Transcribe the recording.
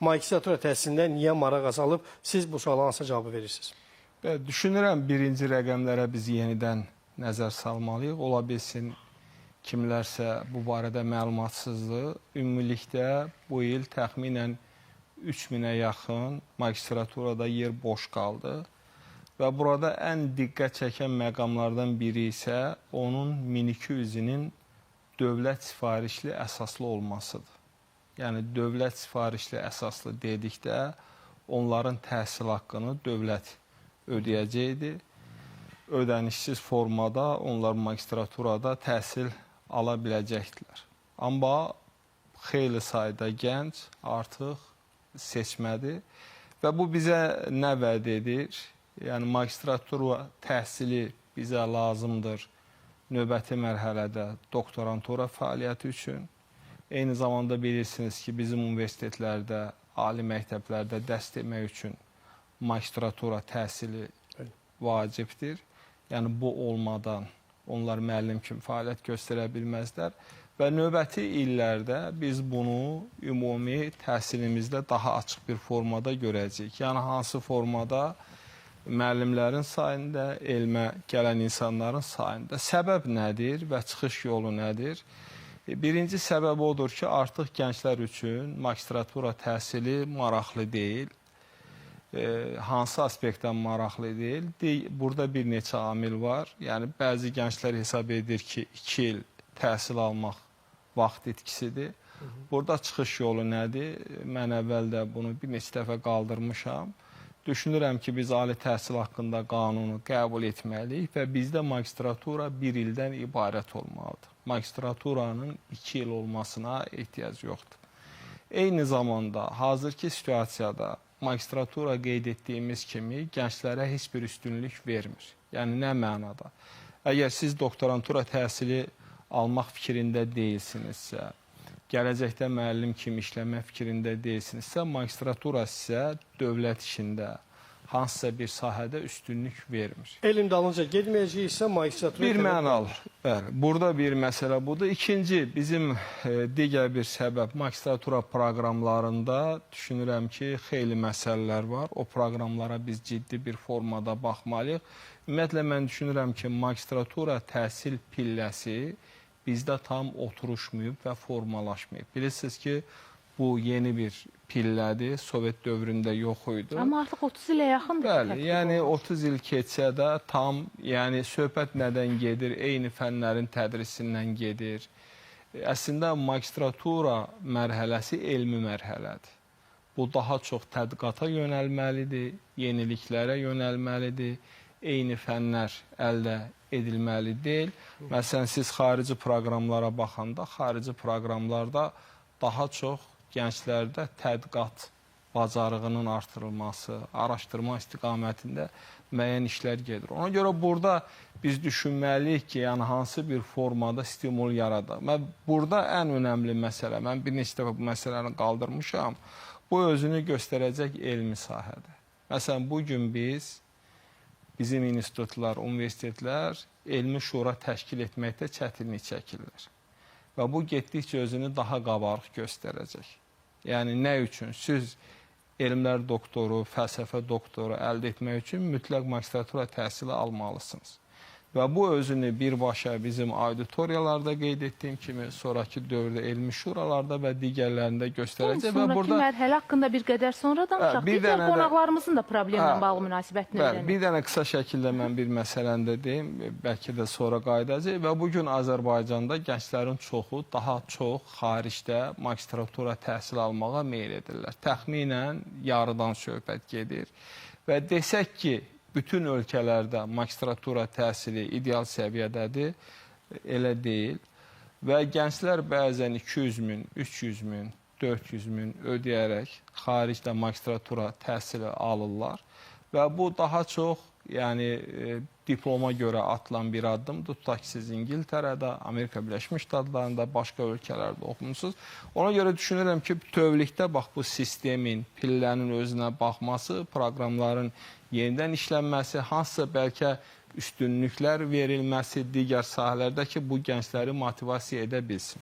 magistratura təhsilində niyə maraq azalıb? Siz bu suala hansı cavabı verirsiniz? Düşünürəm birinci rəqəmlərə biz yenidən nəzər salmalıyıq. Ola bilsin kimlərsə bu barədə məlumatsızdır. Ümumilikdə bu il təxminən 3000-ə yaxın magistraturada yer boş qaldı. Və burada ən diqqət çəkən məqamlardan biri isə onun 1200-inin dövlət sifarişli əsaslı olmasıdır. Yəni, dövlət sifarişli əsaslı dedikdə onların təhsil haqqını dövlət ödəyəcəkdir. Ödənişsiz formada onlar magistraturada təhsil ala biləcəkdilər. Amma xeyli sayda gənc artıq seçmədir və bu bizə nə vəd edir? Yəni, magistratura təhsili bizə lazımdır növbəti mərhələdə doktorantura fəaliyyəti üçün. Eyni zamanda bilirsiniz ki, bizim universitetlərdə, ali məktəblərdə dərs demək üçün magistratura təhsili vacibdir. Yəni, bu olmadan onlar müəllim kimi fəaliyyət göstərə bilməzlər. Və növbəti illərdə biz bunu ümumi təhsilimizdə daha açıq bir formada görəcəyik. Yəni, hansı formada? Müəllimlərin sayında, elmə gələn insanların sayında. Səbəb nədir və çıxış yolu nədir? Birinci səbəb odur ki, artıq gənclər üçün magistratura təhsili maraqlı deyil. Hansı aspektdən maraqlı deyil? Burada bir neçə amil var. Yəni, bəzi gənclər hesab edir ki, 2 il təhsil almaq vaxt itkisidir. Burada çıxış yolu nədir? Mən əvvəldə bunu bir neçə dəfə qaldırmışam. Düşünürəm ki, biz ali təhsil haqqında qanunu qəbul etməliyik və bizdə magistratura 1 ildən ibarət olmalıdır. Magistraturanın 2 il olmasına ehtiyac yoxdur. Eyni zamanda, hazırki situasiyada magistratura qeyd etdiyimiz kimi gənclərə heç bir üstünlük vermir. Yəni, nə mənada? Əgər siz doktorantura təhsili almaq fikrində deyilsinizsə, gələcəkdə müəllim kimi işləmə fikrində deyilsinizsə, magistratura sizə dövlət işində hansısa bir sahədə üstünlük vermir. Elm dalınca getməyəcəksə magistratura... Bir mənalı. Bəli, burada bir məsələ budur. İkinci, bizim digər bir səbəb magistratura proqramlarında düşünürəm ki, xeyli məsələlər var. O proqramlara biz ciddi bir formada baxmalıyıq. Ümumiyyətlə, mən düşünürəm ki, magistratura təhsil pilləsi bizdə tam oturuşmayıb və formalaşmayıb. Bilirsiniz ki, bu yeni bir pillədir, Sovet dövründə yox idi. Amma artıq 30 ilə yaxındır. Bəli, yəni 30 il keçsə də tam, yəni söhbət nədən gedir, eyni fənlərin tədrisindən gedir. Əslində, magistratura mərhələsi elmi mərhələdir. Bu daha çox tədqiqata yönəlməlidir, yeniliklərə yönəlməlidir, eyni fənlər əldə edilməli deyil. Məsələn, siz xarici proqramlara baxanda, xarici proqramlarda daha çox gənclərdə tədqiqat bacarığının artırılması, araşdırma istiqamətində müəyyən işlər gedir. Ona görə burada biz düşünməliyik ki, yəni hansı bir formada stimul yaradaq. Və burada ən önəmli məsələ, mən bir neçə dəfə bu məsələni qaldırmışam, bu özünü göstərəcək elmi sahədə. Məsələn, bugün bizim institutlar, universitetlər elmi şura təşkil etməkdə çətinlik çəkirlər. Və bu getdikcə özünü daha qabarıq göstərəcək. Yəni, nə üçün? Siz elmlər doktoru, fəlsəfə doktoru əldə etmək üçün mütləq magistratura təhsili almalısınız. Və bu özünü birbaşa bizim auditoriyalarda qeyd etdiyim kimi, sonraki dövrdə elmi şuralarda və digərlərində göstərəcək. Sonraki mərhələ haqqında bir qədər sonra danışaq. Digər qonaqlarımızın da problemlə bağlı münasibətini öyrənək. Bir dənə qısa şəkildə mən bir məsələni də deyim, bəlkə də sonra qayıdacaq. Və bugün Azərbaycanda gənclərin çoxu daha çox xaricdə magistratura təhsil almağa meyl edirlər. Təxminən yarıdan söhbət gedir. Və desək ki, bütün ölkələrdə magistratura təhsili ideal səviyyədədir, elə deyil. Və gənclər bəzən 200 min, 300 min, 400 min ödəyərək xaricdə magistratura təhsili alırlar. Və bu daha çox diploma görə atılan bir addımdır. Tutaq ki, siz İngiltərədə, Amerika Birləşmiş Ştatlarında, başqa ölkələrdə oxumusunuz. Ona görə düşünürəm ki, bütövlükdə bu sistemin, pillənin özünə baxması, proqramların yenidən işlənməsi, hansısa bəlkə üstünlüklər verilməsi digər sahələrdə ki, bu gəncləri motivasiya edə bilsin.